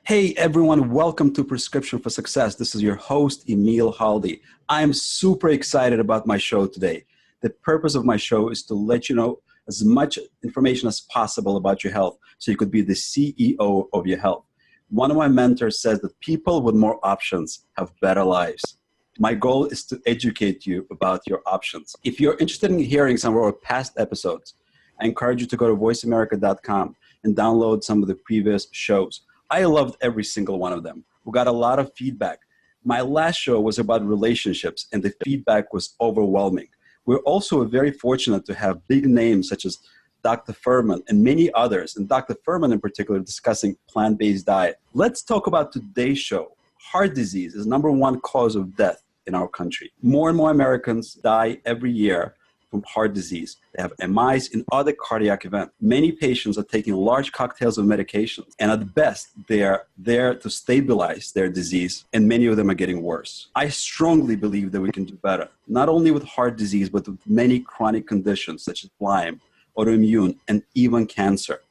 Hey everyone, welcome to Prescription for Success. This is your host, Emil Haldey. I am super excited about my show today. The purpose of my show is to let you know as much information as possible about your health so you could be the CEO of your health. One of my mentors says that people with more options have better lives. My goal is to educate you about your options. If you're interested in hearing some of our past episodes, I encourage you to go to voiceamerica.com and download some of the previous shows. I loved every single one of them. We got a lot of feedback. My last show was about relationships, and the feedback was overwhelming. We're also very fortunate to have big names such as Dr. Furman and many others, and Dr. Furman in particular discussing plant-based diet. Let's talk about today's show. Heart disease is #1 cause of death in our country. More and more Americans die every year from heart disease. They have MIs and other cardiac events. Many patients are taking large cocktails of medications, and at best, they're there to stabilize their disease, and many of them are getting worse. I strongly believe that we can do better, not only with heart disease, but with many chronic conditions such as Lyme, autoimmune, and even cancer.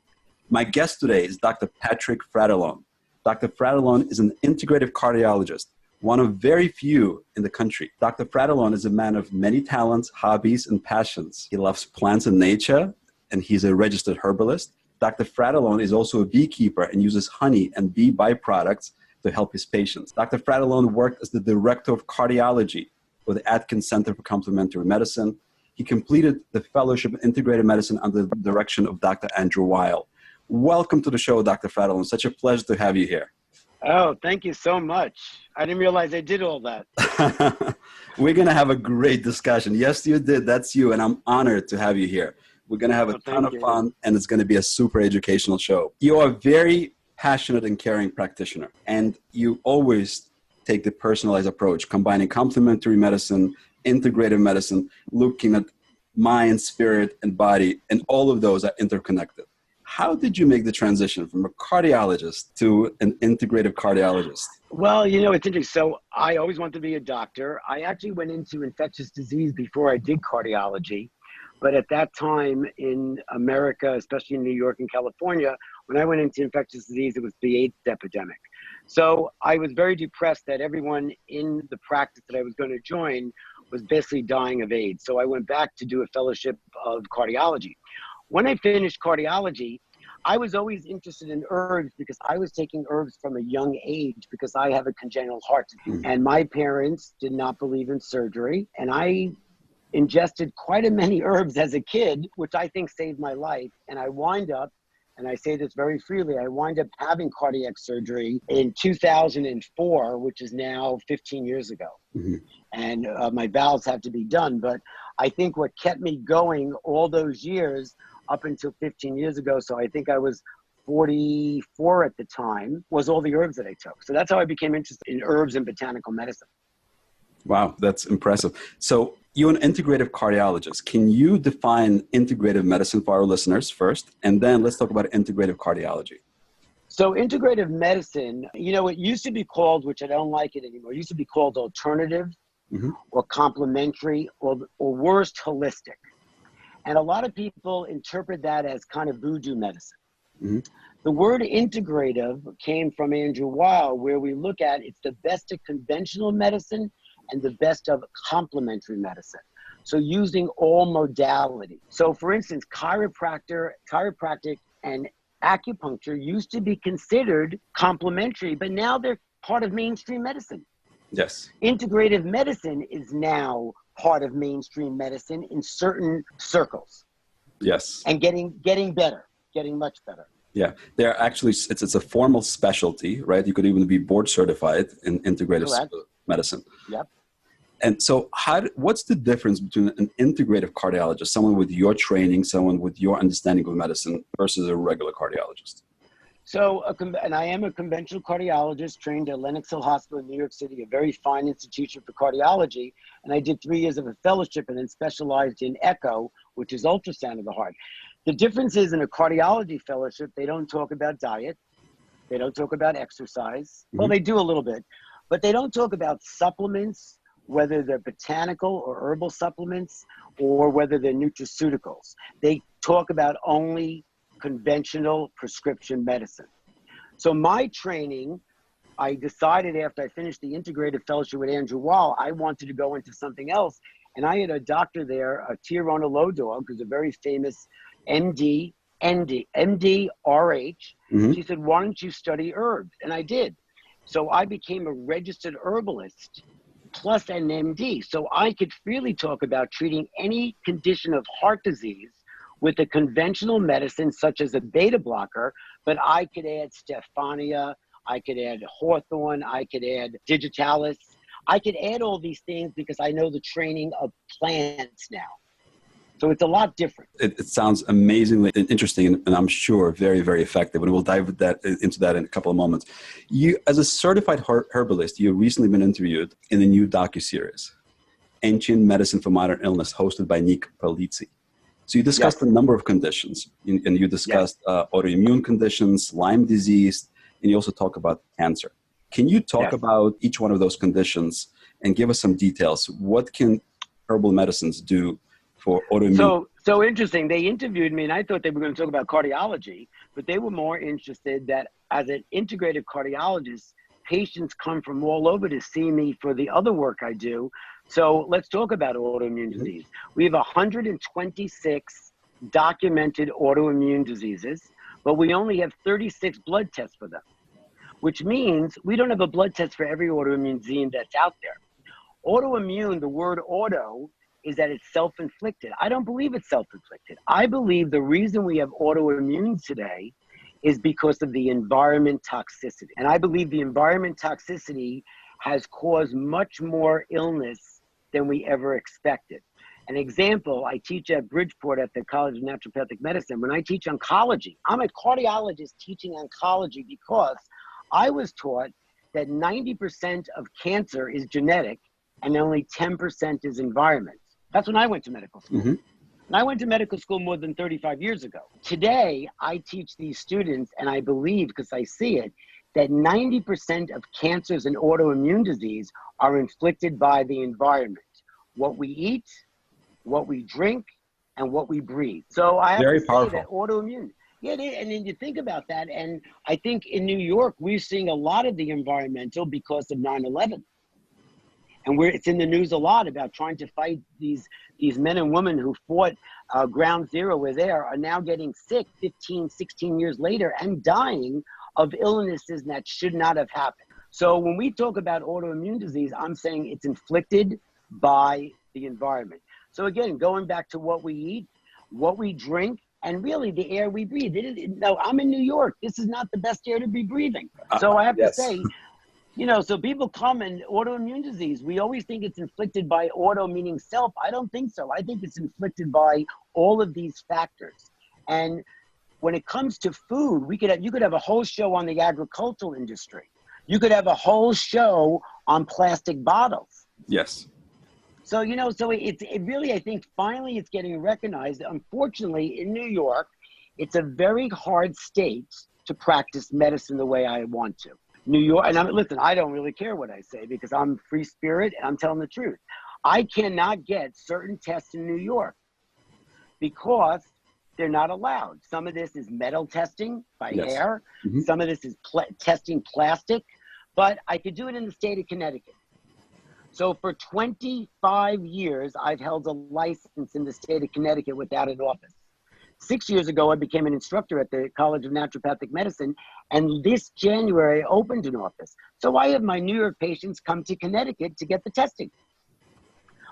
My guest today is Dr. Patrick Fratellone. Dr. Fratellone is an integrative cardiologist, one of very few in the country. Dr. Fratellone is a man of many talents, hobbies, and passions. He loves plants and nature, and he's a registered herbalist. Dr. Fratellone is also a beekeeper and uses honey and bee byproducts to help his patients. Dr. Fratellone worked as the director of cardiology for the Atkins Center for Complementary Medicine. He completed the fellowship in integrative medicine under the direction of Dr. Andrew Weil. Welcome to the show, Dr. Fratellone. Such a pleasure to have you here. Oh, thank you so much. I didn't realize I did all that. We're going to have a great discussion. Yes, you did. That's you. And I'm honored to have you here. We're going to have a ton of fun, and it's going to be a super educational show. You are a very passionate and caring practitioner, and you always take the personalized approach, combining complementary medicine, integrative medicine, looking at mind, spirit, and body, and all of those are interconnected. How did you make the transition from a cardiologist to an integrative cardiologist? Well, you know, it's interesting. So I always wanted to be a doctor. I actually went into infectious disease before I did cardiology. But at that time in America, especially in New York and California, when I went into infectious disease, it was the AIDS epidemic. So I was very depressed that everyone in the practice that I was going to join was basically dying of AIDS. So I went back to do a fellowship of cardiology. When I finished cardiology, I was always interested in herbs because I was taking herbs from a young age because I have a congenital heart disease. And my parents did not believe in surgery. And I ingested quite a many herbs as a kid, which I think saved my life. And I wind up, and I say this very freely, I wind up having cardiac surgery in 2004, which is now 15 years ago. And my valves had to be done. But I think what kept me going all those years up until 15 years ago, so I think I was 44 at the time, was all the herbs that I took. So that's how I became interested in herbs and botanical medicine. Wow, that's impressive. So you're an integrative cardiologist. Can you define integrative medicine for our listeners first? And then let's talk about integrative cardiology. So integrative medicine, you know, it used to be called, which I don't like it anymore, it used to be called alternative or complementary or worst, holistic. And a lot of people interpret that as kind of voodoo medicine. The word integrative came from Andrew Weil, where we look at it's the best of conventional medicine and the best of complementary medicine. So using all modality. So for instance, chiropractic and acupuncture used to be considered complementary, but now they're part of mainstream medicine. Yes. Integrative medicine is now part of mainstream medicine in certain circles. Yes. And getting better, getting much better. Yeah, they're actually, it's a formal specialty, right? You could even be board certified in integrative medicine. Yep. And so what's the difference between an integrative cardiologist, someone with your training, someone with your understanding of medicine, versus a regular cardiologist? So, and I am a conventional cardiologist trained at Lenox Hill Hospital in New York City, a very fine institution for cardiology. And I did 3 years of a fellowship and then specialized in echo, which is ultrasound of the heart. The difference is in a cardiology fellowship, they don't talk about diet. They don't talk about exercise. Well, they do a little bit, but they don't talk about supplements, whether they're botanical or herbal supplements, or whether they're nutraceuticals. They talk about only conventional prescription medicine. So my training, I decided after I finished the Integrative Fellowship with Andrew Wall, I wanted to go into something else. And I had a doctor there, a Tiarona Lodog, who's a very famous MD, RH. She said, why don't you study herbs? And I did. So I became a registered herbalist plus an MD. So I could freely talk about treating any condition of heart disease with a conventional medicine such as a beta blocker, but I could add Stephania, I could add hawthorn, I could add digitalis. I could add all these things because I know the training of plants now. So it's a lot different. It sounds amazingly interesting, and I'm sure very, very effective. And we'll dive into that in a couple of moments. You, as a certified herbalist, you've recently been interviewed in a new docuseries, Ancient Medicine for Modern Illness, hosted by Nick Palizzi. So you discussed a number of conditions, and you discussed autoimmune conditions, Lyme disease, and you also talk about cancer. Can you talk about each one of those conditions and give us some details? What can herbal medicines do for autoimmune? So interesting. They interviewed me and I thought they were going to talk about cardiology, but they were more interested that as an integrative cardiologist, patients come from all over to see me for the other work I do. So let's talk about autoimmune disease. We have 126 documented autoimmune diseases, but we only have 36 blood tests for them, which means we don't have a blood test for every autoimmune disease that's out there. Autoimmune, the word auto, is that it's self-inflicted. I don't believe it's self-inflicted. I believe the reason we have autoimmune today is because of the environment toxicity. And I believe the environment toxicity has caused much more illness than we ever expected. An example, I teach at Bridgeport at the College of Naturopathic Medicine. When I teach oncology, I'm a cardiologist teaching oncology because I was taught that 90% of cancer is genetic and only 10% is environment. That's when I went to medical school. And I went to medical school more than 35 years ago. Today, I teach these students, and I believe, because I see it, that 90% of cancers and autoimmune disease are inflicted by the environment. What we eat, what we drink, and what we breathe. So I have to say that autoimmune, and then you think about that, and I think in New York, we're seeing a lot of the environmental because of 9/11. And it's in the news a lot about trying to fight these men and women who fought ground zero where they are now getting sick 15, 16 years later and dying of illnesses that should not have happened. So when we talk about autoimmune disease, I'm saying it's inflicted by the environment. So again, going back to what we eat, what we drink, and really the air we breathe. No, I'm in New York. This is not the best air to be breathing. So I have to say, so people come and autoimmune disease, we always think it's inflicted by auto, meaning self. I don't think so. I think it's inflicted by all of these factors. And when it comes to food, you could have a whole show on the agricultural industry. You could have a whole show on plastic bottles. Yes. So, it really, I think finally it's getting recognized. Unfortunately, in New York, it's a very hard state to practice medicine the way I want to. New York, and listen, I don't really care what I say because I'm free spirit and I'm telling the truth. I cannot get certain tests in New York because they're not allowed. Some of this is metal testing by air. Some of this is testing plastic, but I could do it in the state of Connecticut. So for 25 years, I've held a license in the state of Connecticut without an office. 6 years ago, I became an instructor at the College of Naturopathic Medicine, and this January I opened an office. So I have my New York patients come to Connecticut to get the testing.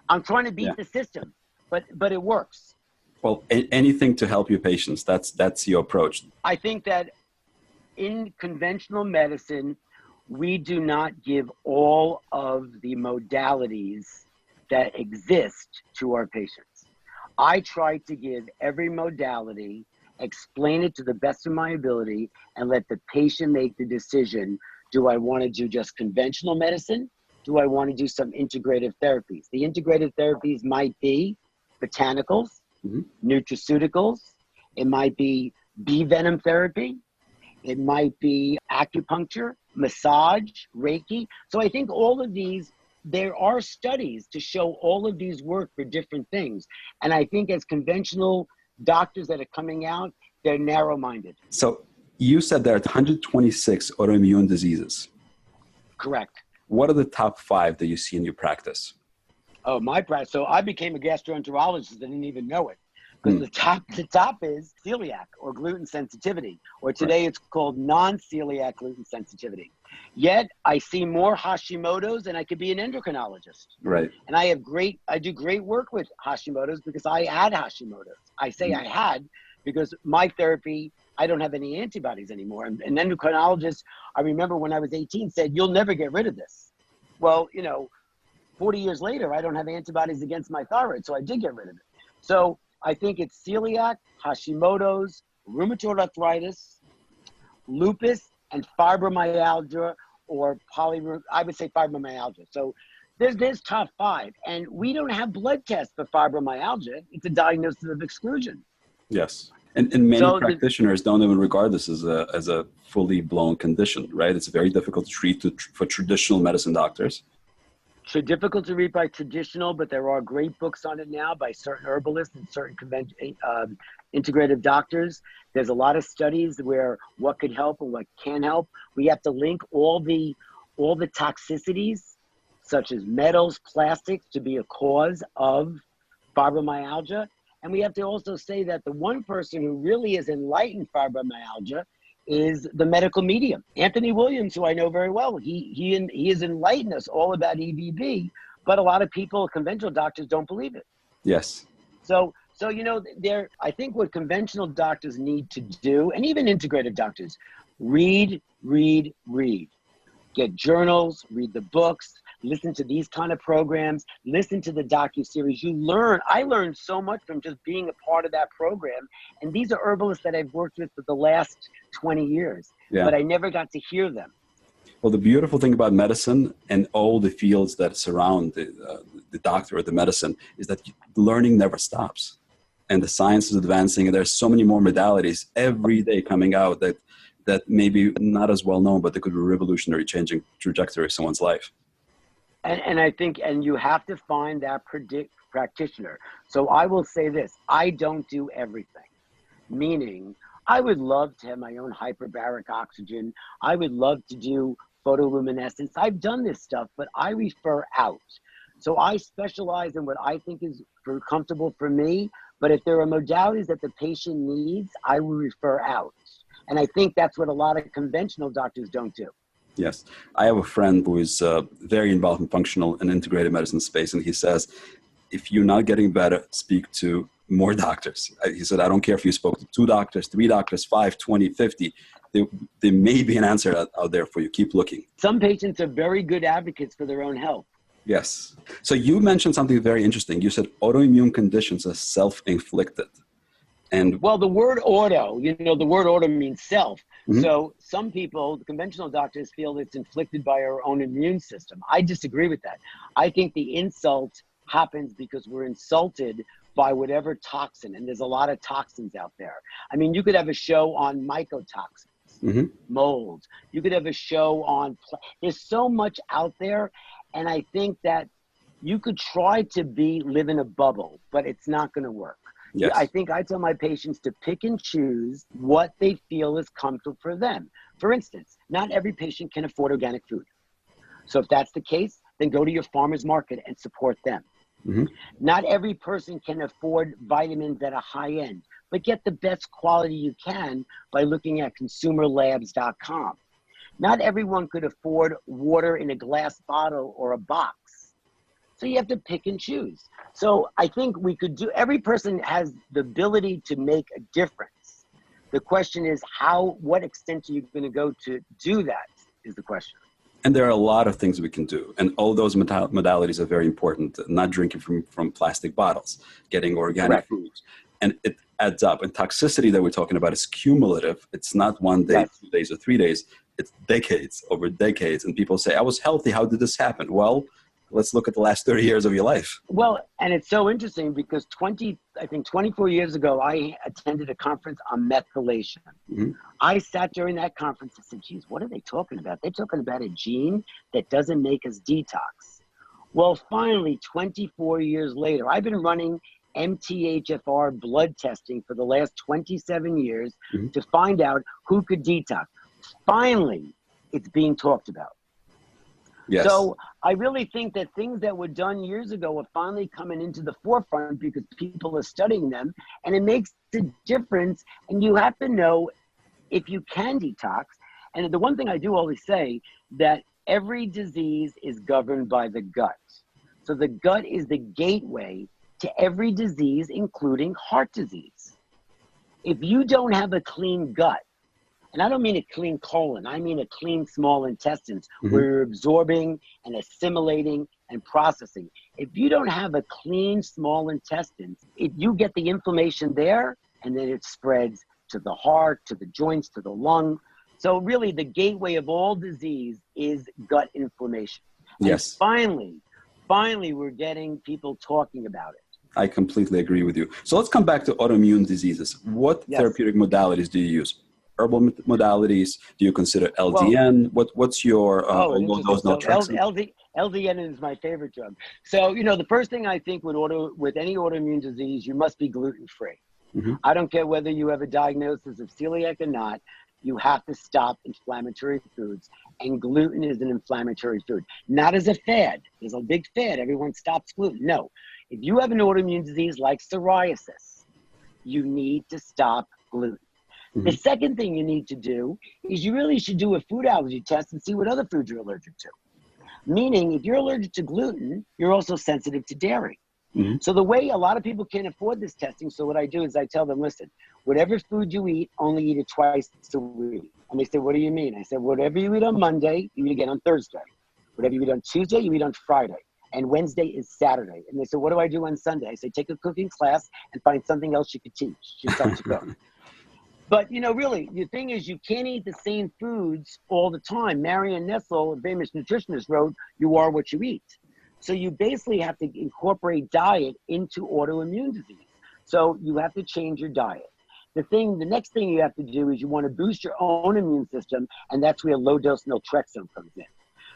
I'm trying to beat the system, but it works. Well, anything to help your patients. That's your approach. I think that in conventional medicine, we do not give all of the modalities that exist to our patients. I try to give every modality, explain it to the best of my ability, and let the patient make the decision. Do I want to do just conventional medicine? Do I want to do some integrative therapies? The integrative therapies might be botanicals, nutraceuticals. It might be bee venom therapy. It might be acupuncture, massage, Reiki. So I think all of these, there are studies to show all of these work for different things. And I think as conventional doctors that are coming out, they're narrow-minded. So You said there are 126 autoimmune diseases. Correct. What are the top 5 that you see in your practice? Oh, my practice. So I became a gastroenterologist. I didn't even know it. Because the top is celiac or gluten sensitivity, or today it's called non-celiac gluten sensitivity. Yet I see more Hashimoto's and I could be an endocrinologist. Right. And I do great work with Hashimoto's because I had Hashimoto's. I say I had because my therapy, I don't have any antibodies anymore. And an endocrinologist, I remember when I was 18, said, you'll never get rid of this. Well, 40 years later, I don't have antibodies against my thyroid, so I did get rid of it. So I think it's celiac, Hashimoto's, rheumatoid arthritis, lupus, and fibromyalgia, or I would say fibromyalgia. So there's top 5, and we don't have blood tests for fibromyalgia. It's a diagnosis of exclusion. Yes, and many practitioners don't even regard this as a fully blown condition, right? It's very difficult to treat for traditional medicine doctors. So difficult to read by traditional, but there are great books on it now by certain herbalists and certain integrative doctors. There's a lot of studies where what could help and what can help. We have to link all the toxicities, such as metals, plastics, to be a cause of fibromyalgia. And we have to also say that the one person who really has enlightened fibromyalgia is the medical medium. Anthony Williams, who I know very well, he has enlightened us all about EVB, but a lot of people, conventional doctors, don't believe it. Yes. So I think what conventional doctors need to do, and even integrative doctors, read. Get journals, read the books, listen to these kind of programs, listen to the docuseries. I learned so much from just being a part of that program. And these are herbalists that I've worked with for the last 20 years, but I never got to hear them. Well, the beautiful thing about medicine and all the fields that surround the doctor or the medicine is that learning never stops. And the science is advancing, and there's so many more modalities every day coming out that maybe not as well known, but they could be revolutionary, changing trajectory of someone's life. And I think, and you have to find that practitioner. So I will say this, I don't do everything. Meaning, I would love to have my own hyperbaric oxygen. I would love to do photoluminescence. I've done this stuff, but I refer out. So I specialize in what I think is comfortable for me. But if there are modalities that the patient needs, I will refer out. And I think that's what a lot of conventional doctors don't do. Yes. I have a friend who is very involved in functional and integrated medicine space. And he says, if you're not getting better, speak to more doctors. He said, I don't care if you spoke to 2 doctors, 3 doctors, 5, 20, 50. There may be an answer out there for you. Keep looking. Some patients are very good advocates for their own health. Yes. So you mentioned something very interesting. You said autoimmune conditions are self-inflicted. Well, the word auto, the word auto means self. Mm-hmm. So some people, the conventional doctors, feel it's inflicted by our own immune system. I disagree with that. I think the insult happens because we're insulted by whatever toxin, and there's a lot of toxins out there. I mean, you could have a show on mycotoxins, mold. You could have a show on, there's so much out there, and I think that you could try to live in a bubble, but it's not going to work. Yes. I think I tell my patients to pick and choose what they feel is comfortable for them. For instance, not every patient can afford organic food. So if that's the case, then go to your farmer's market and support them. Mm-hmm. Not every person can afford vitamins at a high end, but get the best quality you can by looking at consumerlabs.com. Not everyone could afford water in a glass bottle or a box. So you have to pick and choose. So I think every person has the ability to make a difference. The question is what extent are you going to go to do that is the question. And there are a lot of things we can do. And all those modalities are very important. Not drinking from plastic bottles, getting organic foods. And it adds up. And toxicity that we're talking about is cumulative. It's not 1 day, 2 days, or 3 days. It's decades over decades. And people say, I was healthy. How did this happen? Well, let's look at the last 30 years of your life. Well, and it's so interesting because 24 years ago, I attended a conference on methylation. Mm-hmm. I sat during that conference and said, geez, what are they talking about? They're talking about a gene that doesn't make us detox. Well, finally, 24 years later, I've been running MTHFR blood testing for the last 27 years to find out who could detox. Finally, it's being talked about. Yes. So I really think that things that were done years ago are finally coming into the forefront because people are studying them, and it makes a difference. And you have to know if you can detox. And the one thing I do always say, that every disease is governed by the gut. So the gut is the gateway to every disease, including heart disease. If you don't have a clean gut, and I don't mean a clean colon, I mean a clean small intestines where you're absorbing and assimilating and processing. If you don't have a clean small intestines, if you get the inflammation there, and then it spreads to the heart, to the joints, to the lung. So really the gateway of all disease is gut inflammation. Yes. And finally, we're getting people talking about it. I completely agree with you. So let's come back to autoimmune diseases. What therapeutic modalities do you use? Herbal modalities? Do you consider LDN? What's your low-dose naltrexone? LDN is my favorite drug. So, the first thing I think with any autoimmune disease, you must be gluten-free. I don't care whether you have a diagnosis of celiac or not, you have to stop inflammatory foods. And gluten is an inflammatory food. Not as a fad. There's a big fad. Everyone stops gluten. No. If you have an autoimmune disease like psoriasis, you need to stop gluten. The second thing you need to do is you really should do a food allergy test and see what other foods you're allergic to. Meaning, if you're allergic to gluten, you're also sensitive to dairy. So the way a lot of people can't afford this testing, so what I do is I tell them, listen, whatever food you eat, only eat it twice a week. And they say, what do you mean? I said, whatever you eat on Monday, you eat again on Thursday. Whatever you eat on Tuesday, you eat on Friday. And Wednesday is Saturday. And they said, what do I do on Sunday? I say, take a cooking class and find something else you could teach yourself to cook. But, really, the thing is, you can't eat the same foods all the time. Marion Nestle, a famous nutritionist, wrote, you are what you eat. So you basically have to incorporate diet into autoimmune disease. So you have to change your diet. The next thing you have to do is you want to boost your own immune system, and that's where low-dose naltrexone comes in.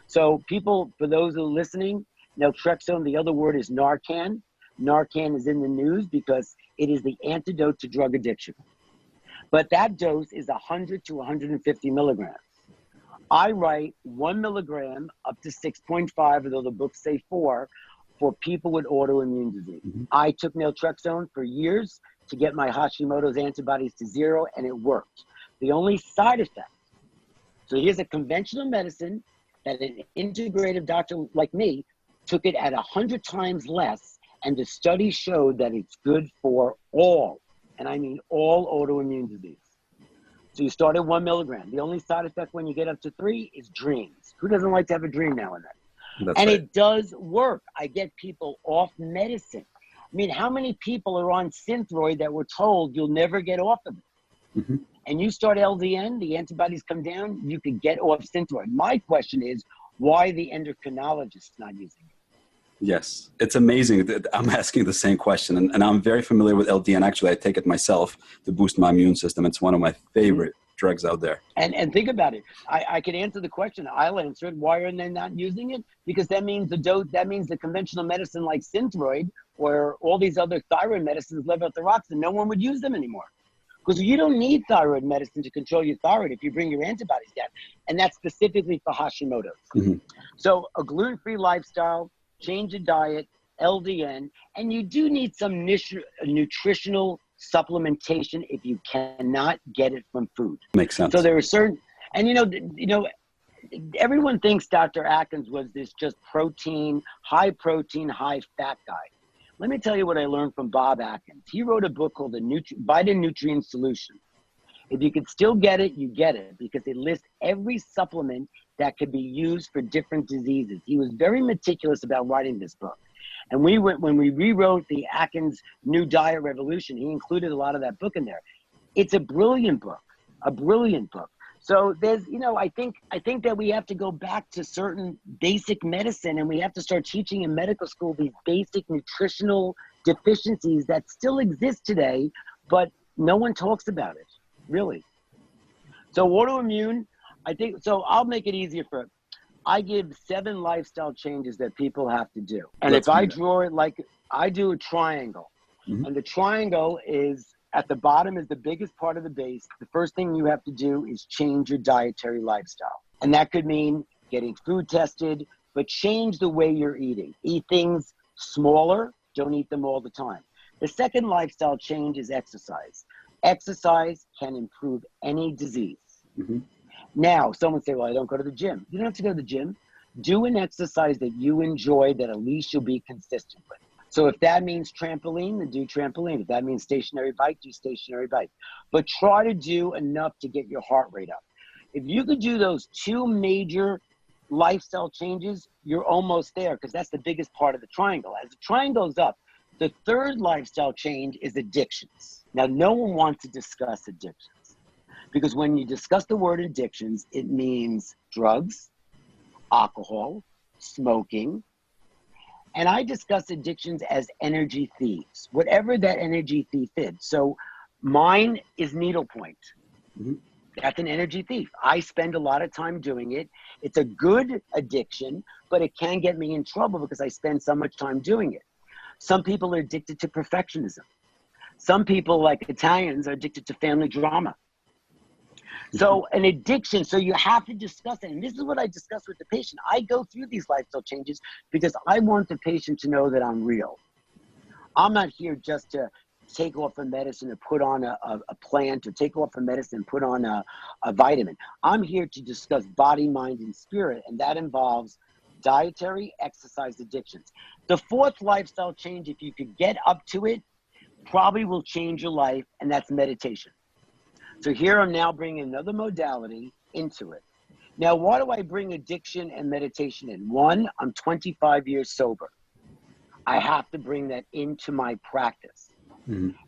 So people, for those who are listening, naltrexone, the other word is Narcan. Narcan is in the news because it is the antidote to drug addiction. But that dose is 100 to 150 milligrams. I write 1 milligram up to 6.5, although the books say 4, for people with autoimmune disease. I took naltrexone for years to get my Hashimoto's antibodies to 0, and it worked. The only side effect, so here's a conventional medicine that an integrative doctor like me took it at 100 times less, and the study showed that it's good for all, and I mean all autoimmune disease. So you start at 1 milligram. The only side effect when you get up to 3 is dreams. Who doesn't like to have a dream now and then? That's right. It does work. I get people off medicine. I mean, how many people are on Synthroid that were told you'll never get off of it? And you start LDN, the antibodies come down, you could get off Synthroid. My question is, why the endocrinologist not using it? Yes, it's amazing that I'm asking the same question. And I'm very familiar with LDN. Actually, I take it myself to boost my immune system. It's one of my favorite drugs out there. And think about it. I can answer the question. I'll answer it. Why are they not using it? Because that means the conventional medicine like Synthroid or all these other thyroid medicines, levothyroxine, no one would use them anymore. Because you don't need thyroid medicine to control your thyroid if you bring your antibodies down. And that's specifically for Hashimoto's. So a gluten-free lifestyle, change your diet, LDN, and you do need some nutritional supplementation if you cannot get it from food. Makes sense. So there are certain, and everyone thinks Dr. Atkins was this just high protein, high fat guy. Let me tell you what I learned from Bob Atkins. He wrote a book called The Vitamin Nutrient Solution. If you could still get it, you get it, because it lists every supplement that could be used for different diseases. He was very meticulous about writing this book. And when we rewrote the Atkins New Diet Revolution, he included a lot of that book in there. It's a brilliant book, So there's, I think that we have to go back to certain basic medicine, and we have to start teaching in medical school these basic nutritional deficiencies that still exist today, but no one talks about it, really. So autoimmune, so I'll make it easier for it. I give 7 lifestyle changes that people have to do. And if I draw it like I do a triangle, And the triangle is at the bottom is the biggest part of the base. The first thing you have to do is change your dietary lifestyle. And that could mean getting food tested, but change the way you're eating. Eat things smaller, don't eat them all the time. The second lifestyle change is exercise. Exercise can improve any disease. Now, someone say, well, I don't go to the gym. You don't have to go to the gym. Do an exercise that you enjoy that at least you'll be consistent with. So if that means trampoline, then do trampoline. If that means stationary bike, do stationary bike. But try to do enough to get your heart rate up. If you could do those two major lifestyle changes, you're almost there, because that's the biggest part of the triangle. As the triangle goes up, the third lifestyle change is addictions. Now, no one wants to discuss addictions, because when you discuss the word addictions, it means drugs, alcohol, smoking. And I discuss addictions as energy thieves, whatever that energy thief is. So mine is needlepoint. That's an energy thief. I spend a lot of time doing it. It's a good addiction, but it can get me in trouble because I spend so much time doing it. Some people are addicted to perfectionism. Some people, like Italians, are addicted to family drama. So an addiction, so you have to discuss it. And this is what I discuss with the patient. I go through these lifestyle changes because I want the patient to know that I'm real. I'm not here just to take off a medicine or put on a plant, or take off a medicine and put on a vitamin. I'm here to discuss body, mind, and spirit, and that involves dietary, exercise, addictions. The fourth lifestyle change, if you could get up to it, probably will change your life, and that's meditation. So here I'm now bringing another modality into it. Now, why do I bring addiction and meditation in? One, I'm 25 years sober. I have to bring that into my practice.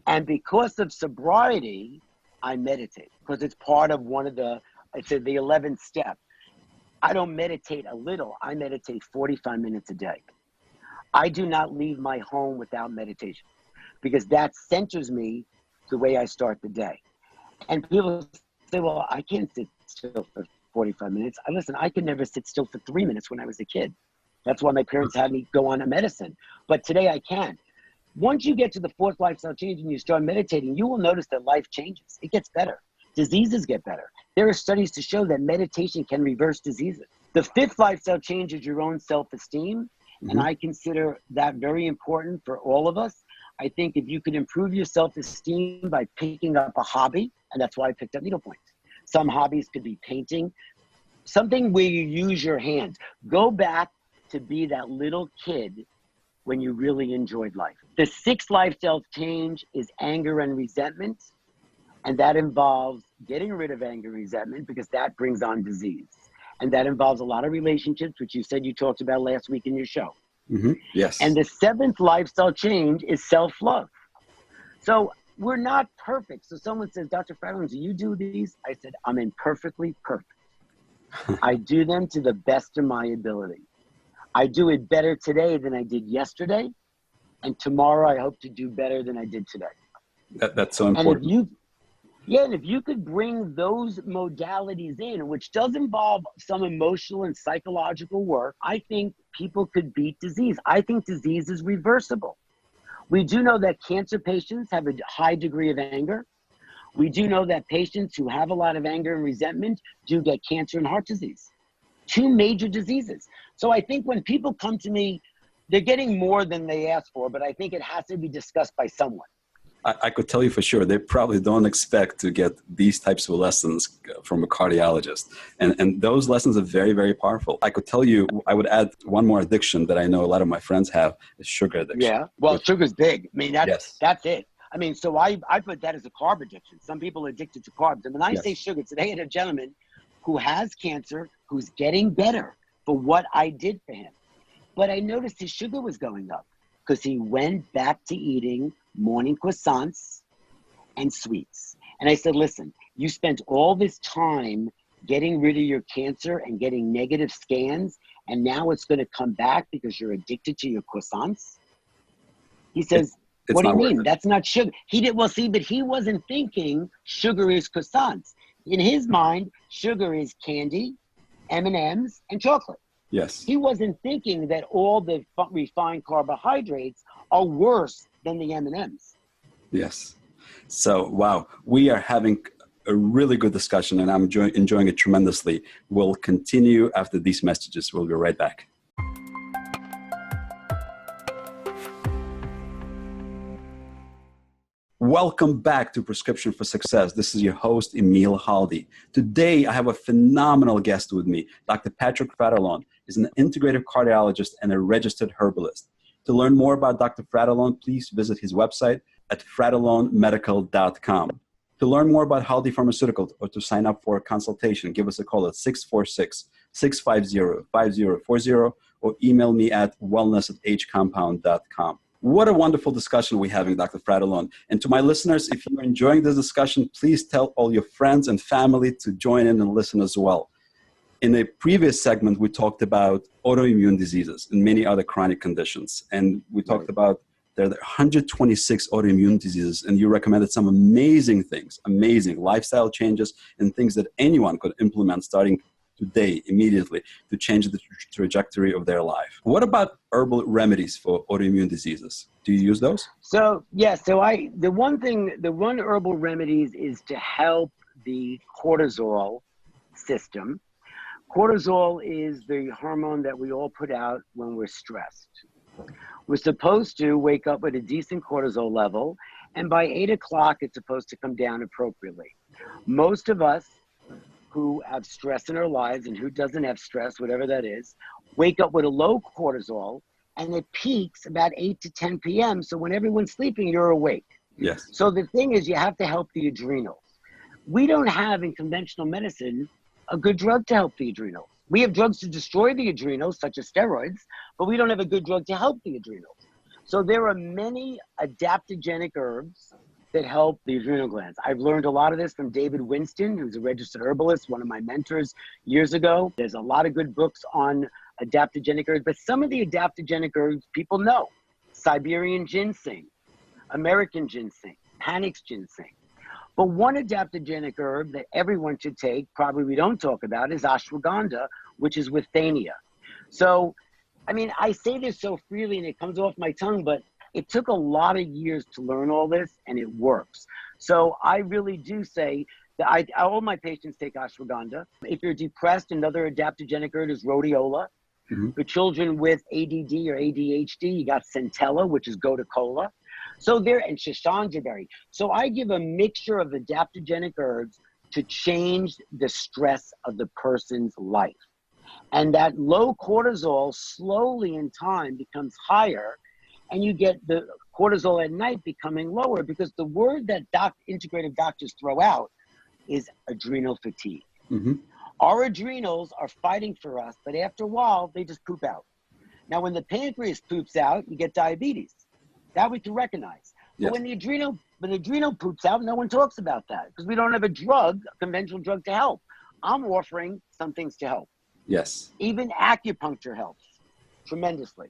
And because of sobriety, I meditate, because it's part of one of the 11th step. I don't meditate a little, I meditate 45 minutes a day. I do not leave my home without meditation, because that centers me the way I start the day. And people say, well, I can't sit still for 45 minutes. Listen, I could never sit still for 3 minutes when I was a kid. That's why my parents had me go on a medicine. But today I can. Once you get to the fourth lifestyle change and you start meditating, you will notice that life changes. It gets better. Diseases get better. There are studies to show that meditation can reverse diseases. The fifth lifestyle change is your own self-esteem. And I consider that very important for all of us. I think if you could improve your self-esteem by picking up a hobby, and that's why I picked up needlepoint. Some hobbies could be painting, something where you use your hands. Go back to be that little kid when you really enjoyed life. The sixth lifestyle change is anger and resentment. And that involves getting rid of anger and resentment, because that brings on disease. And that involves a lot of relationships, which you said you talked about last week in your show. Yes. And the seventh lifestyle change is self-love. So we're not perfect. So someone says, Dr. Fratellone, do you do these? I said, I'm imperfectly perfect. I do them to the best of my ability. I do it better today than I did yesterday. And tomorrow I hope to do better than I did today. That's so important. And if you could bring those modalities in, which does involve some emotional and psychological work, I think people could beat disease. I think disease is reversible. We do know that cancer patients have a high degree of anger. We do know that patients who have a lot of anger and resentment do get cancer and heart disease. Two major diseases. So I think when people come to me, they're getting more than they ask for, but I think it has to be discussed by someone. I could tell you for sure, they probably don't expect to get these types of lessons from a cardiologist. And those lessons are very, very powerful. I could tell you, I would add one more addiction that I know a lot of my friends have, is sugar addiction. Yeah, well, sugar's big. I mean, that's it. I mean, so I put that as a carb addiction. Some people are addicted to carbs. And when I say sugar, today I had a gentleman who has cancer, who's getting better for what I did for him. But I noticed his sugar was going up because he went back to eating morning croissants and sweets. And I said, listen, you spent all this time getting rid of your cancer and getting negative scans, and now it's going to come back because you're addicted to your croissants? He says, what do you mean? That's not sugar. He did, well, see, but he wasn't thinking sugar is croissants. In his mind, sugar is candy, M&Ms, and chocolate. Yes. He wasn't thinking that all the refined carbohydrates are worse than the M&Ms. Yes. So, wow, we are having a really good discussion, and I'm enjoying it tremendously. We'll continue after these messages. We'll be right back. Welcome back to Prescription for Success. This is your host, Emil Haldey. Today, I have a phenomenal guest with me. Dr. Patrick Fratellone is an integrative cardiologist and a registered herbalist. To learn more about Dr. Fratellone, please visit his website at fratellonemedical.com. To learn more about Haldey Pharmaceuticals or to sign up for a consultation, give us a call at 646-650-5040 or email me at wellness@hcompound.com. What a wonderful discussion we're having, Dr. Fratellone. And to my listeners, if you're enjoying this discussion, please tell all your friends and family to join in and listen as well. In a previous segment, we talked about autoimmune diseases and many other chronic conditions. And we talked about there are 126 autoimmune diseases, and you recommended some amazing things, amazing lifestyle changes and things that anyone could implement starting today, immediately, to change the trajectory of their life. What about herbal remedies for autoimmune diseases? Do you use those? The one herbal remedies is to help the cortisol system. Cortisol is the hormone that we all put out when we're stressed. We're supposed to wake up with a decent cortisol level, and by 8 o'clock, it's supposed to come down appropriately. Most of us who have stress in our lives, and who doesn't have stress, whatever that is, wake up with a low cortisol, and it peaks about 8 to 10 p.m. So when everyone's sleeping, you're awake. Yes. So the thing is, you have to help the adrenals. We don't have in conventional medicine a good drug to help the adrenals. We have drugs to destroy the adrenals, such as steroids, but we don't have a good drug to help the adrenals. So there are many adaptogenic herbs that help the adrenal glands. I've learned a lot of this from David Winston, who's a registered herbalist, one of my mentors years ago. There's a lot of good books on adaptogenic herbs, but some of the adaptogenic herbs people know. Siberian ginseng, American ginseng, Panax ginseng. But one adaptogenic herb that everyone should take, probably we don't talk about, is ashwagandha, which is withania. So, I mean, I say this so freely and it comes off my tongue, but it took a lot of years to learn all this, and it works. So I really do say that all my patients take ashwagandha. If you're depressed, another adaptogenic herb is rhodiola. Mm-hmm. For children with ADD or ADHD, you got centella, which is gotu kola. So there, and Shoshana berry. So I give a mixture of adaptogenic herbs to change the stress of the person's life. And that low cortisol slowly in time becomes higher, and you get the cortisol at night becoming lower, because the word that integrative doctors throw out is adrenal fatigue. Mm-hmm. Our adrenals are fighting for us, but after a while, they just poop out. Now, when the pancreas poops out, you get diabetes. That we can recognize. Yes. But when the adrenal poops out, no one talks about that, because we don't have a conventional drug to help. I'm offering some things to help. Yes. Even acupuncture helps tremendously.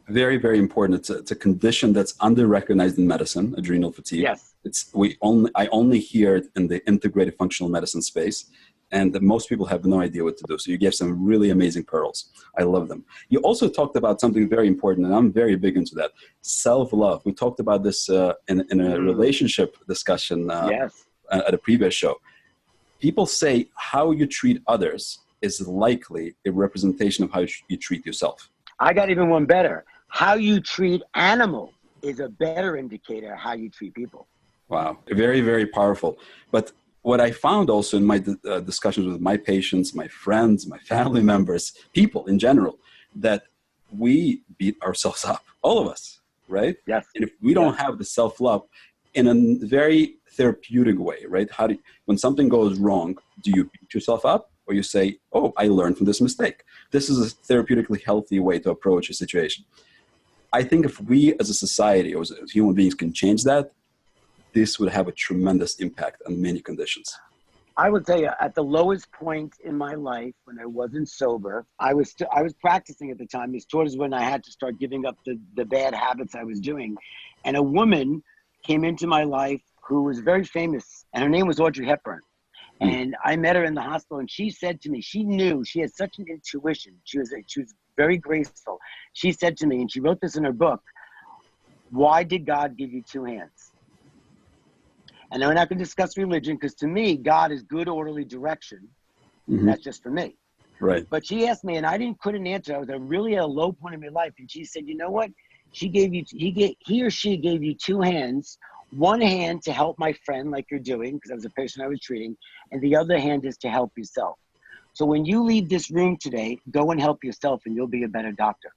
Very, very important. It's a condition that's under-recognized in medicine, adrenal fatigue. Yes. I only hear it in the integrated functional medicine space, and most people have no idea what to do. So you gave some really amazing pearls. I love them. You also talked about something very important, and I'm very big into that, self-love. We talked about this in a relationship discussion yes. At a previous show. People say how you treat others is likely a representation of how you treat yourself. I got even one better. How you treat animals is a better indicator of how you treat people. Wow. Very, very powerful. But what I found also in my discussions with my patients, my friends, my family members, people in general, that we beat ourselves up, all of us, right? Yes. And if we don't have the self-love in a very therapeutic way, right? When something goes wrong, do you beat yourself up, or you say, oh, I learned from this mistake? This is a therapeutically healthy way to approach a situation. I think if we as a society or as human beings can change that, this would have a tremendous impact on many conditions. I would tell you, at the lowest point in my life, when I wasn't sober, I was practicing at the time. These towards when I had to start giving up the bad habits I was doing. And a woman came into my life who was very famous, and her name was Audrey Hepburn. And I met her in the hospital, and she said to me, she knew, she had such an intuition. She was very graceful. She said to me, and she wrote this in her book, Why did God give you two hands? And we're not going to discuss religion, because to me, God is good, orderly direction. Mm-hmm. That's just for me. Right. But she asked me, and I couldn't answer. I was really at a low point in my life. And she said, you know what? He or she gave you two hands. One hand to help my friend, like you're doing, because I was a patient I was treating. And the other hand is to help yourself. So when you leave this room today, go and help yourself, and you'll be a better doctor.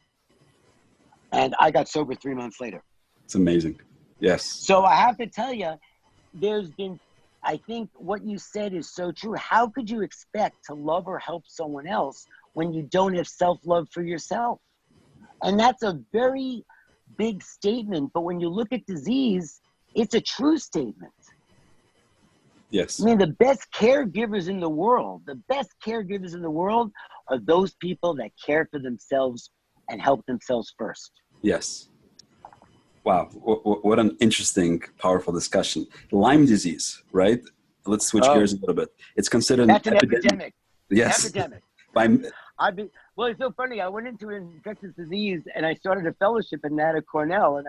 And I got sober 3 months later. It's amazing. Yes. So I have to tell you, I think what you said is so true. How could you expect to love or help someone else when you don't have self-love for yourself? And that's a very big statement. But when you look at disease, it's a true statement. Yes. I mean, the best caregivers in the world are those people that care for themselves and help themselves first. Yes. Wow. What an interesting, powerful discussion. Lyme disease, right? Let's switch gears a little bit. It's considered an epidemic. Yes. Epidemic. By Well, it's so funny. I went into infectious disease and I started a fellowship in that at Cornell, and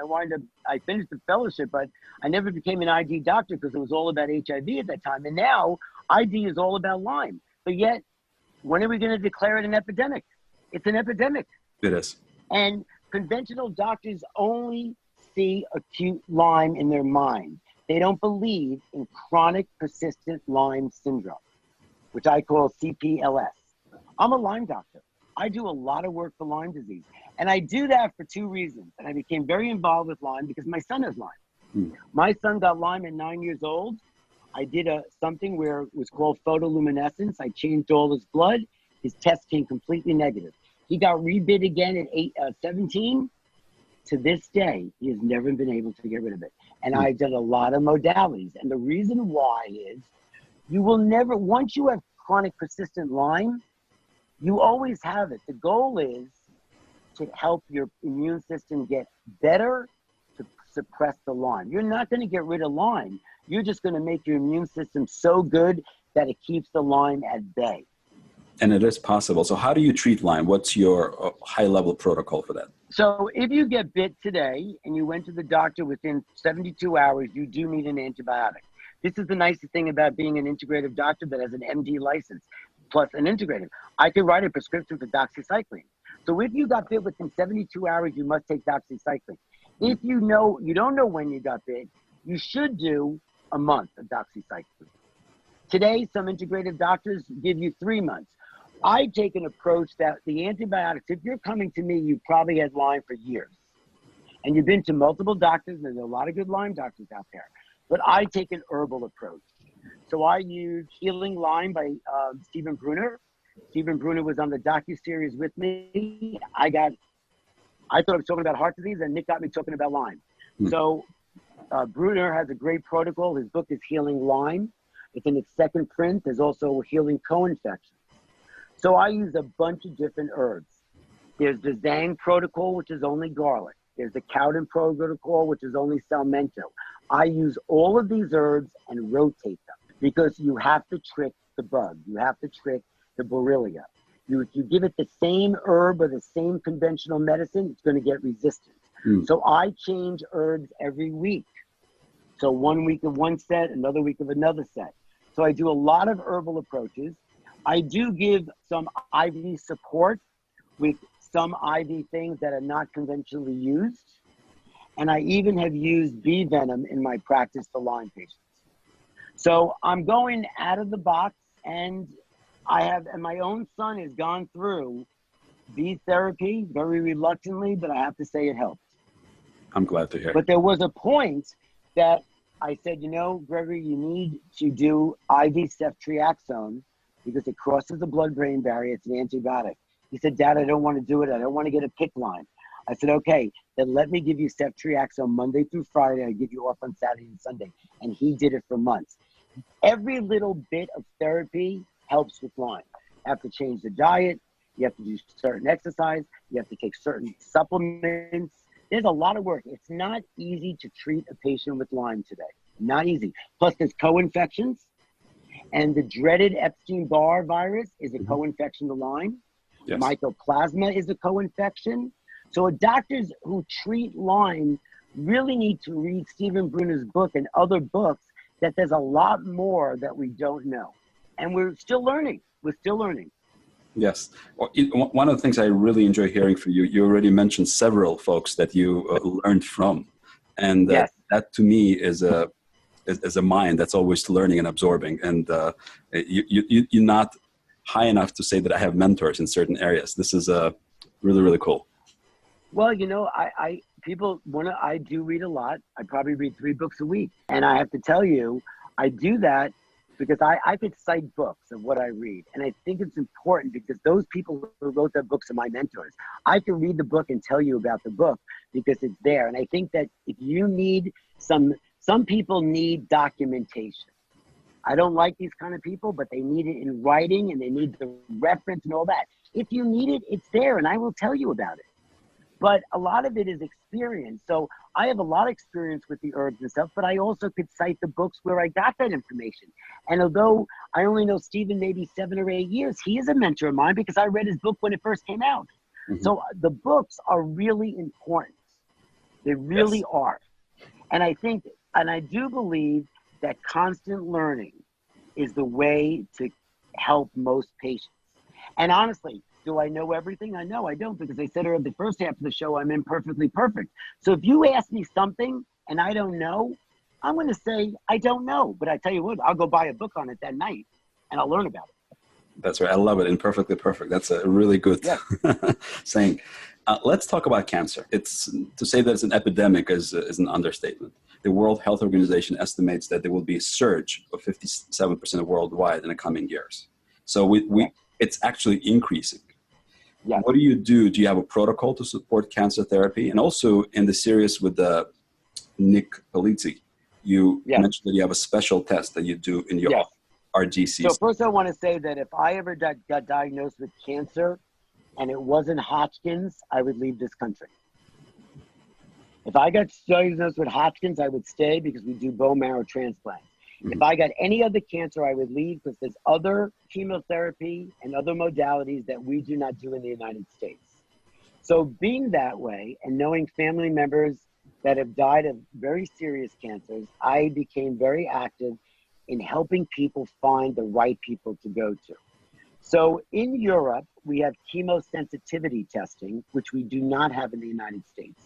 I finished the fellowship, but I never became an ID doctor because it was all about HIV at that time. And now ID is all about Lyme. But yet, when are we going to declare it an epidemic? It's an epidemic. It is. And conventional doctors only see acute Lyme in their mind. They don't believe in chronic persistent Lyme syndrome, which I call CPLS. I'm a Lyme doctor. I do a lot of work for Lyme disease. And I do that for two reasons. And I became very involved with Lyme because my son has Lyme. My son got Lyme at 9 years old. I did something where it was called photoluminescence. I changed all his blood. His test came completely negative. He got rebid again at 17. To this day, he has never been able to get rid of it. And I've done a lot of modalities. And the reason why is you will never, once you have chronic persistent Lyme, you always have it. The goal is to help your immune system get better to suppress the Lyme. You're not going to get rid of Lyme. You're just going to make your immune system so good that it keeps the Lyme at bay. And it is possible. So how do you treat Lyme? What's your high-level protocol for that? So if you get bit today and you went to the doctor within 72 hours, you do need an antibiotic. This is the nicest thing about being an integrative doctor that has an MD license plus an integrative. I can write a prescription for doxycycline. So if you got bit within 72 hours, you must take doxycycline. If you don't know when you got bit, you should do a month of doxycycline. Today, some integrative doctors give you 3 months. I take an approach that the antibiotics, if you're coming to me, you probably had Lyme for years. And you've been to multiple doctors, and there's a lot of good Lyme doctors out there. But I take an herbal approach. So I use Healing Lyme by Stephen Bruner. Stephen Bruner was on the docuseries with me. I thought I was talking about heart disease, and Nick got me talking about Lyme. So Bruner has a great protocol. His book is Healing Lyme. It's in its second print. There's also Healing Co-infection. So I use a bunch of different herbs. There's the Zhang protocol, which is only garlic. There's the Cowden protocol, which is only salmento. I use all of these herbs and rotate them because you have to trick the bug. You have to trick the Borrelia. If you give it the same herb or the same conventional medicine, it's going to get resistant. So I change herbs every week. So 1 week of one set, another week of another set. So I do a lot of herbal approaches. I do give some IV support with some IV things that are not conventionally used. And I even have used bee venom in my practice for Lyme patients. So I'm going out of the box, and my own son has gone through bee therapy very reluctantly, but I have to say it helped. I'm glad to hear. But there was a point that I said, Gregory, you need to do IV ceftriaxone because it crosses the blood-brain barrier. It's an antibiotic. He said, Dad, I don't want to do it. I don't want to get a PIC line. I said, okay, then let me give you ceftriaxone Monday through Friday. I give you off on Saturday and Sunday. And he did it for months. Every little bit of therapy helps with Lyme. You have to change the diet. You have to do certain exercise. You have to take certain supplements. There's a lot of work. It's not easy to treat a patient with Lyme today. Not easy. Plus, there's co-infections. And the dreaded Epstein-Barr virus is a co-infection to Lyme. Mycoplasma is a co-infection. So doctors who treat Lyme really need to read Stephen Bruner's book and other books, that there's a lot more that we don't know. And we're still learning. We're still learning. Yes. Well, one of the things I really enjoy hearing from you, you already mentioned several folks that you learned from. And Yes. that to me is a mind that's always learning and absorbing. And you're not high enough to say that I have mentors in certain areas. This is really, really cool. Well, you know, I do read a lot. I probably read 3 books a week. And I have to tell you, I do that because I could cite books of what I read. And I think it's important because those people who wrote that books are my mentors. I can read the book and tell you about the book because it's there. And I think that if you need some people need documentation. I don't like these kind of people, but they need it in writing and they need the reference and all that. If you need it, it's there and I will tell you about it. But a lot of it is experience. So I have a lot of experience with the herbs and stuff, but I also could cite the books where I got that information. And although I only know Stephen maybe 7 or 8 years, he is a mentor of mine because I read his book when it first came out. Mm-hmm. So the books are really important. They really are. And I think, and I do believe that constant learning is the way to help most patients. And honestly, do I know everything? I know I don't, because I said earlier the first half of the show, I'm imperfectly perfect. So if you ask me something and I don't know, I'm going to say, I don't know. But I tell you what, I'll go buy a book on it that night and I'll learn about it. That's right. I love it. Imperfectly perfect. That's a really good saying. Let's talk about cancer. To say that it's an epidemic is an understatement. The World Health Organization estimates that there will be a surge of 57% worldwide in the coming years. So it's actually increasing. Yeah. What do you do? Do you have a protocol to support cancer therapy? And also in the series with Nick Palizzi, you mentioned that you have a special test that you do in your RGC. So first I want to say that if I ever got diagnosed with cancer and it wasn't Hodgkin's, I would leave this country. If I got diagnosed with Hodgkin's, I would stay because we do bone marrow transplants. If I got any other cancer, I would leave because there's other chemotherapy and other modalities that we do not do in the United States. So being that way and knowing family members that have died of very serious cancers, I became very active in helping people find the right people to go to. So in Europe, we have chemosensitivity testing, which we do not have in the United States.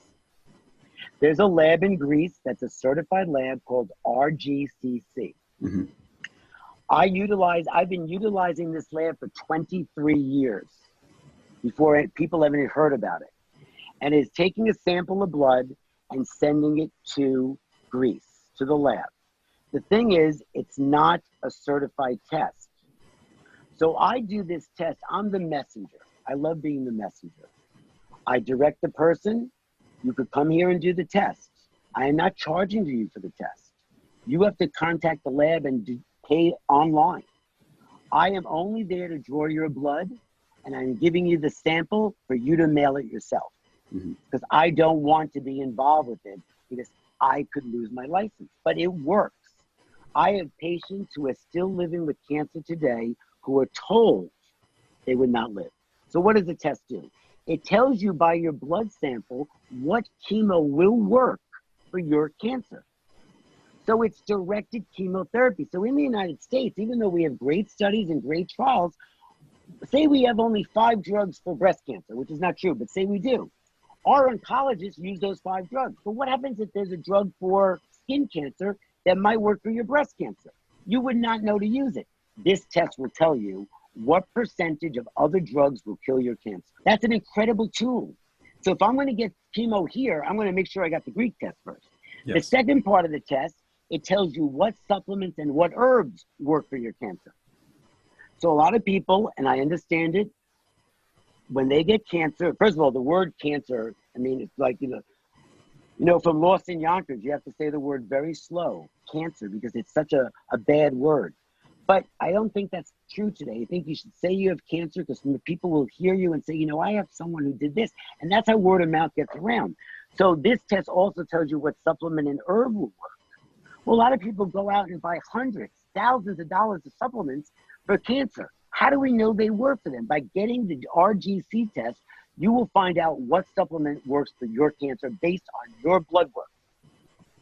There's a lab in Greece that's a certified lab called RGCC. Mm-hmm. I've been utilizing this lab for 23 years before people have even heard about it. And it's taking a sample of blood and sending it to Greece, to the lab. The thing is, it's not a certified test. So I do this test. I'm the messenger. I love being the messenger. I direct the person. You could come here and do the test. I am not charging you for the test. You have to contact the lab and pay online. I am only there to draw your blood, and I'm giving you the sample for you to mail it yourself. Because I don't want to be involved with it because I could lose my license. But it works. I have patients who are still living with cancer today who are told they would not live. So what does the test do? It tells you by your blood sample what chemo will work for your cancer. So it's directed chemotherapy. So in the United States, even though we have great studies and great trials, say we have only 5 drugs for breast cancer, which is not true, but say we do. Our oncologists use those 5 drugs. But what happens if there's a drug for skin cancer that might work for your breast cancer? You would not know to use it. This test will tell you what percentage of other drugs will kill your cancer. That's an incredible tool. So if I'm going to get chemo here, I'm going to make sure I got the Greek test first. Yes. The second part of the test, it tells you what supplements and what herbs work for your cancer. So a lot of people, and I understand it, when they get cancer, first of all, the word cancer, I mean, it's like, you know, from Lost in Yonkers, you have to say the word very slow, cancer, because it's such a bad word. But I don't think that's true today. I think you should say you have cancer because people will hear you and say, you know, I have someone who did this. And that's how word of mouth gets around. So this test also tells you what supplement and herb will work. Well, a lot of people go out and buy hundreds, thousands of dollars of supplements for cancer. How do we know they work for them? By getting the RGC test, you will find out what supplement works for your cancer based on your blood work.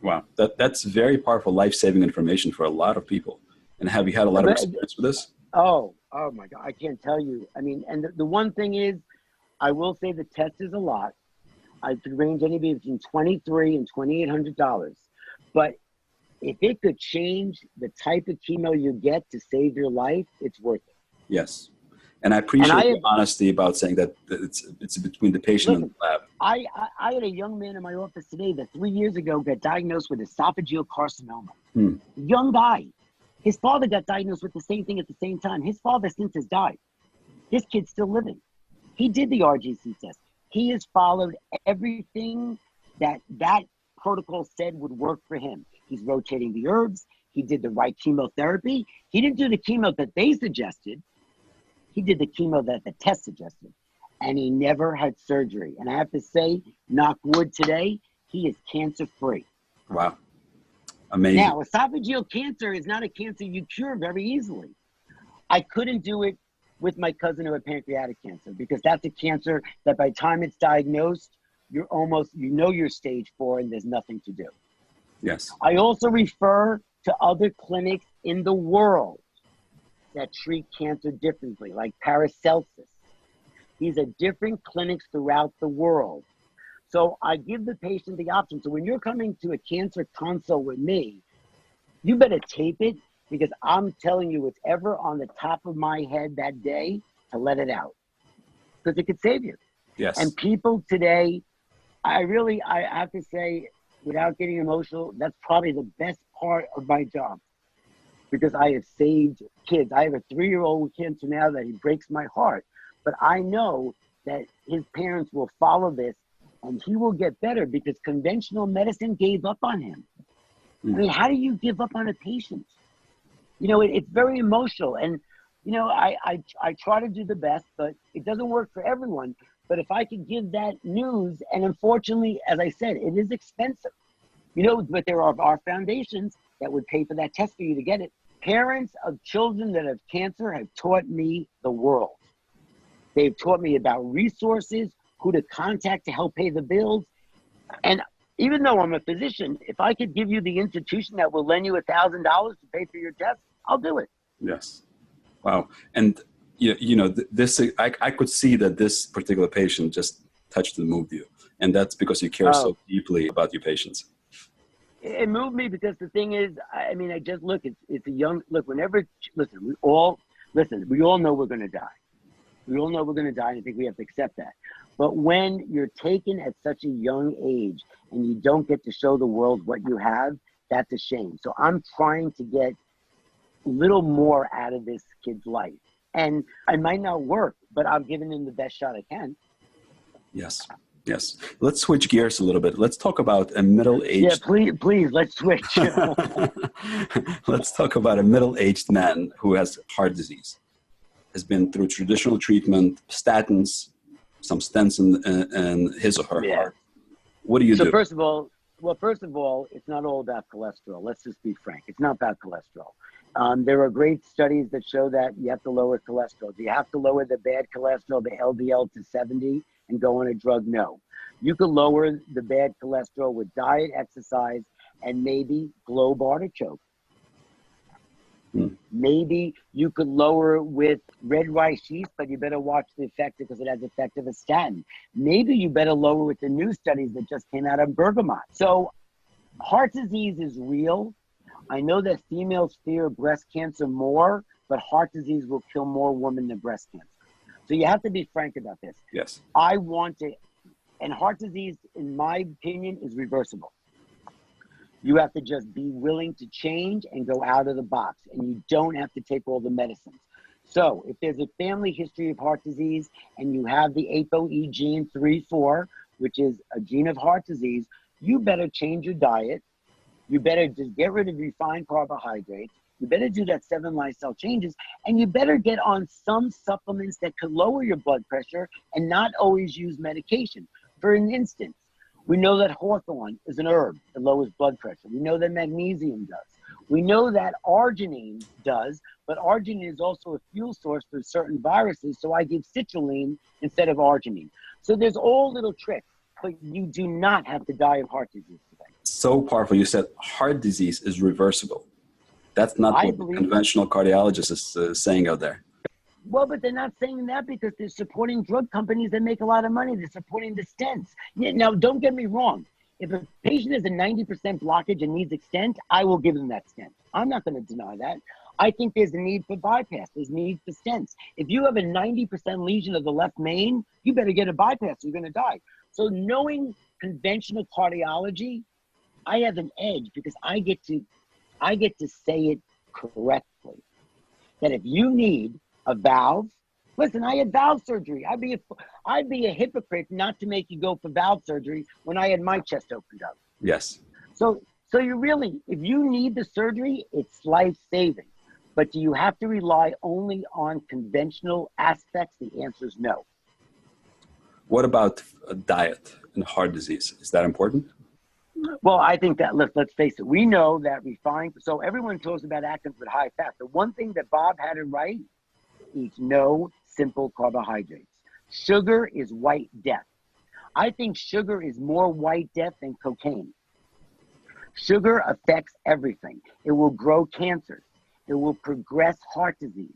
Wow, that's very powerful, life-saving information for a lot of people. And have you had a lot of experience with this? Oh my God, I can't tell you. I mean, and the one thing is, I will say the test is a lot. I could range anywhere between $2,300 and $2,800. But if it could change the type of chemo you get to save your life, it's worth it. Yes. And I appreciate your honesty about saying that it's between the patient and the lab. I had a young man in my office today that 3 years ago got diagnosed with esophageal carcinoma. Young guy. His father got diagnosed with the same thing at the same time. His father since has died. This kid's still living. He did the RGC test. He has followed everything that protocol said would work for him. He's rotating the herbs. He did the right chemotherapy. He didn't do the chemo that they suggested. He did the chemo that the test suggested. And he never had surgery. And I have to say, knock wood today, he is cancer-free. Wow. Amazing. Now, esophageal cancer is not a cancer you cure very easily. I couldn't do it with my cousin who had pancreatic cancer, because that's a cancer that by the time it's diagnosed, you're almost, you know, you're stage 4 and there's nothing to do. Yes. I also refer to other clinics in the world that treat cancer differently, like Paracelsus. These are different clinics throughout the world. So I give the patient the option. So when you're coming to a cancer consult with me, you better tape it, because I'm telling you, it's ever on the top of my head that day to let it out, because it could save you. Yes. And people today, I have to say, without getting emotional, that's probably the best part of my job, because I have saved kids. I have a 3-year-old with cancer now that he breaks my heart, but I know that his parents will follow this and he will get better, because conventional medicine gave up on him. I mean, how do you give up on a patient? You know, it's very emotional. And, you know, I try to do the best, but it doesn't work for everyone. But if I could give that news, and unfortunately, as I said, it is expensive. You know, but there are foundations that would pay for that test for you to get it. Parents of children that have cancer have taught me the world. They've taught me about resources, who to contact to help pay the bills. And even though I'm a physician, if I could give you the institution that will lend you $1,000 to pay for your test, I'll do it. Yes. Wow. And you know, this, I could see that this particular patient just touched and moved you. And that's because you care so deeply about your patients. It moved me because the thing is, I mean, I just look, it's a young, look, we all know we're going to die. We all know we're going to die, and I think we have to accept that. But when you're taken at such a young age and you don't get to show the world what you have, that's a shame. So I'm trying to get a little more out of this kid's life. And I might not work, but I'm giving him the best shot I can. Yes. Yes. Let's switch gears a little bit. Let's talk about a middle-aged... Yeah, please, let's switch. Let's talk about a middle-aged man who has heart disease, has been through traditional treatment, statins, some stents in his or her heart. What do you do? First of all, it's not all about cholesterol. Let's just be frank. It's not about cholesterol. There are great studies that show that you have to lower cholesterol. Do you have to lower the bad cholesterol, the LDL, to 70 and go on a drug? No. You could lower the bad cholesterol with diet, exercise, and maybe globe artichoke. Maybe you could lower with red rice yeast, but you better watch the effect because it has the effect of a statin. Maybe you better lower with the new studies that just came out of bergamot. So heart disease is real. I know that females fear breast cancer more, but heart disease will kill more women than breast cancer. So you have to be frank about this. Yes. And heart disease, in my opinion, is reversible. You have to just be willing to change and go out of the box, and you don't have to take all the medicines. So if there's a family history of heart disease and you have the ApoE gene 3-4, which is a gene of heart disease, you better change your diet. You better just get rid of refined carbohydrates. You better do that 7 lifestyle changes, and you better get on some supplements that could lower your blood pressure and not always use medication. For an instance, we know that hawthorn is an herb that lowers blood pressure. We know that magnesium does. We know that arginine does, but arginine is also a fuel source for certain viruses, so I give citrulline instead of arginine. So there's all little tricks, but you do not have to die of heart disease today. So powerful. You said heart disease is reversible. That's not what the conventional cardiologist is saying out there. Well, but they're not saying that because they're supporting drug companies that make a lot of money. They're supporting the stents. Now, don't get me wrong. If a patient has a 90% blockage and needs a stent, I will give them that stent. I'm not going to deny that. I think there's a need for bypass. There's need for stents. If you have a 90% lesion of the left main, you better get a bypass. You're going to die. So knowing conventional cardiology, I have an edge because I get to say it correctly. That if you need a valve, listen, I had valve surgery. I'd be a hypocrite not to make you go for valve surgery when I had my chest opened up. Yes. So you really, if you need the surgery, it's life-saving. But do you have to rely only on conventional aspects? The answer is no. What about diet and heart disease? Is that important? Well, I think that, let's face it, we know that refined, so everyone talks about Atkins with high fat. The one thing that Bob had it right, eats no simple carbohydrates. Sugar is white death. I think sugar is more white death than cocaine. Sugar affects everything. It will grow cancers. It will progress heart disease.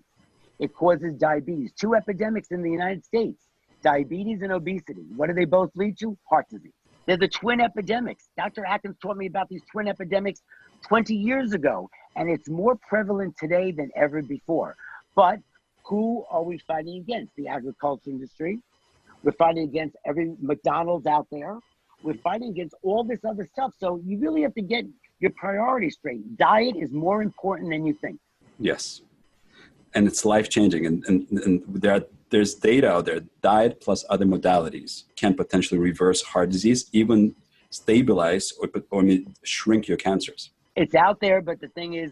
It causes diabetes. 2 epidemics in the United States, diabetes and obesity. What do they both lead to? Heart disease. They're the twin epidemics. Dr. Atkins taught me about these twin epidemics 20 years ago, and it's more prevalent today than ever before. But who are we fighting against? The agriculture industry. We're fighting against every McDonald's out there. We're fighting against all this other stuff. So you really have to get your priorities straight. Diet is more important than you think. Yes. And it's life-changing. And there's data out there. Diet plus other modalities can potentially reverse heart disease, even stabilize or shrink your cancers. It's out there, but the thing is,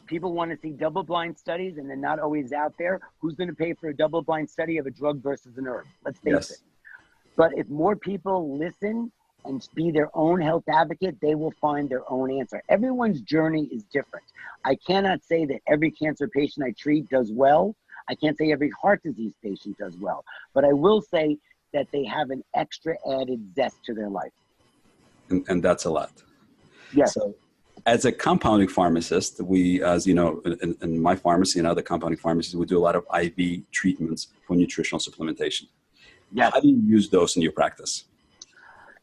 people want to see double-blind studies, and they're not always out there. Who's going to pay for a double-blind study of a drug versus an herb? Let's face it. But if more people listen and be their own health advocate, they will find their own answer. Everyone's journey is different. I cannot say that every cancer patient I treat does well. I can't say every heart disease patient does well. But I will say that they have an extra added zest to their life. And that's a lot. Yes. So, as a compounding pharmacist, we, as you know, in my pharmacy and other compounding pharmacies, we do a lot of IV treatments for nutritional supplementation. Yes. How do you use those in your practice?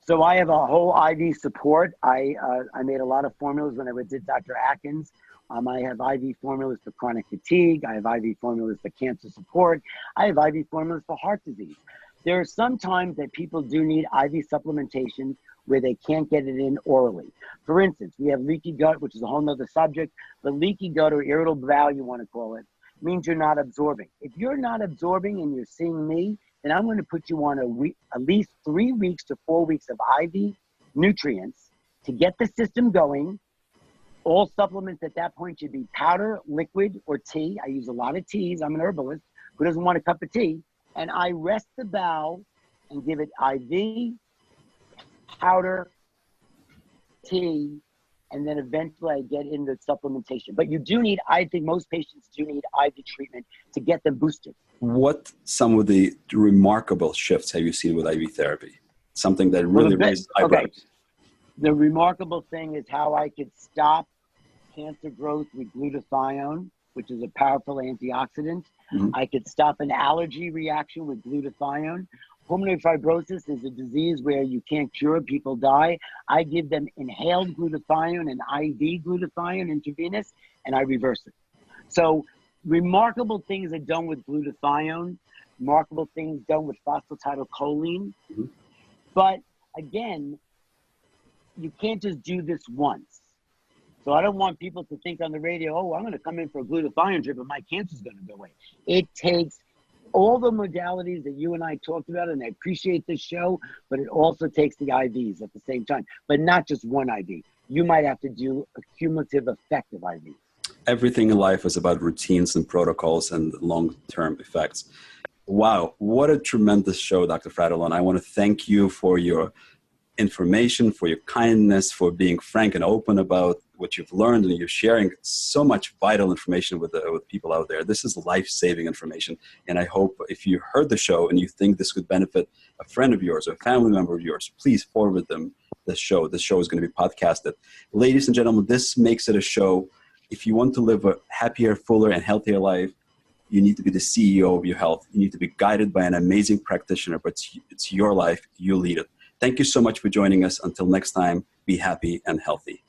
So I have a whole IV support. I made a lot of formulas when I did Dr. Atkins. I have IV formulas for chronic fatigue. I have IV formulas for cancer support. I have IV formulas for heart disease. There are some times that people do need IV supplementation where they can't get it in orally. For instance, we have leaky gut, which is a whole nother subject, but leaky gut or irritable bowel, you want to call it, means you're not absorbing. If you're not absorbing and you're seeing me, then I'm going to put you on at least 3 weeks to 4 weeks of IV nutrients to get the system going. All supplements at that point should be powder, liquid, or tea. I use a lot of teas. I'm an herbalist. Who doesn't want a cup of tea? And I rest the bowel and give it IV, powder, tea, and then eventually I get into supplementation. But you do need, I think most patients do need IV treatment to get them boosted. What some of the remarkable shifts have you seen with IV therapy? Something that really raises eyebrows. Okay. The remarkable thing is how I could stop cancer growth with glutathione, which is a powerful antioxidant. Mm-hmm. I could stop an allergy reaction with glutathione. Pulmonary fibrosis is a disease where you can't cure, people die. I give them inhaled glutathione and IV glutathione intravenous, and I reverse it. So remarkable things are done with glutathione, remarkable things done with phosphatidylcholine. Mm-hmm. But again, you can't just do this once. So I don't want people to think on the radio, oh, I'm going to come in for a glutathione drip and my cancer's going to go away. It takes all the modalities that you and I talked about, and I appreciate this show, but it also takes the IVs at the same time, but not just one IV. You might have to do a cumulative effect of IV. Everything in life is about routines and protocols and long-term effects. Wow, what a tremendous show, Dr. Fratellone. I want to thank you for your information, for your kindness, for being frank and open about what you've learned, and you're sharing so much vital information with people out there. This is life-saving information, and I hope if you heard the show and you think this could benefit a friend of yours or a family member of yours, please forward them the show. The show is going to be podcasted. Ladies and gentlemen, this makes it a show. If you want to live a happier, fuller, and healthier life, you need to be the CEO of your health. You need to be guided by an amazing practitioner, but it's your life. You lead it. Thank you so much for joining us. Until next time, be happy and healthy.